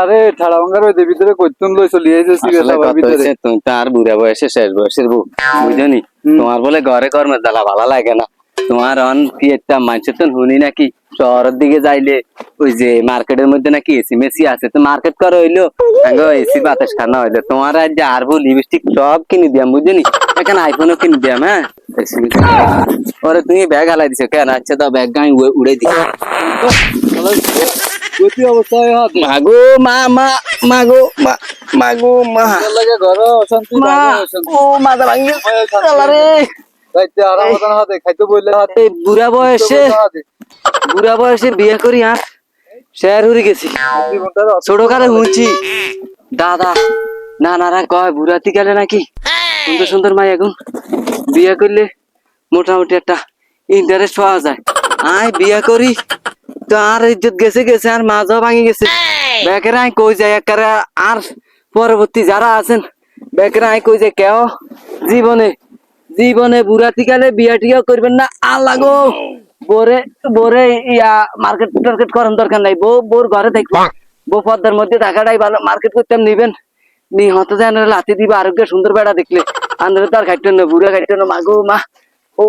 আরে ঠাড়া ভাঙ্গার ওই ভিতরে কইতুন লই চলি আইছে সিরিয়াস আসলে আবার কত ভিতরে হয়েছে, তুমি তো আর বুড়া বয়সে শেষ বয়সের বউ বুঝনি। তোমার বলে ঘরে কর্মের জ্বালা ভালো লাগে না। তোমার অন কি একটা মানুষের তো শুনি নাকি শহরের দিকে যাইলে ওই যে মার্কেটের মধ্যে নাকি এসি মেসি আছে, তো মার্কেট করা হইলো এসি বাতাস খানা হইলো। তোমার আজ যে আর লিপস্টিক সব কিনে দিয়াম বুঝলি, এখানে আইফোনও কিনে দিয়াম। হ্যাঁ এসি মেসি ওরে তুমি ব্যাগ হালাই দিছো কেন? আচ্ছা তো ব্যাগ আমি উড়ে দিই। গতি অবস্থায় হাতে মাগো মা মা মাগো মা মাগো মা লাগে ঘর অশান্তি মা বাইরে অশান্তি ও মাথা ভাঙি রে। যাইতে আরাম মতন হাতে খাইতে বললে হাতে এই বুড়া বয়সে বিয়ে করি আর শেয়ার হয়ে গেছি। ছোট কালে শুনছি দাদা নানারা কয় বুড়াতি গেলে নাকি সুন্দর সুন্দর মাই এখন বিয়ে করলে মোটামুটি একটা ইন্টারেস্ট পাওয়া যায়। আয় বিয়ে করি তো আর ইজ্জত গেছে গেছে আর মাঝও ভাঙি গেছে। বেকের আয় কই যায় একারে আর পরবর্তী যারা আছেন বেকের আয় কই যায় কেউ জীবনে জীবনে বুড়াতি কালে বিয়া টিয়া করবেন না। আল্লাহ গো বোরে বোরে ইয়া মার্কেট টার্কেট করার দরকার নাই। বোর ঘরে থাকবে, বউ পর্দার মধ্যে থাকাটাই ভালো। মার্কেট করতে নিবেন নি হতে যায় লাথি দিবা আরোগ্য সুন্দর বেড়া দেখলে আন্দারে তার খাইতেন না বুড়া খাইতেন না। মাগো মা ও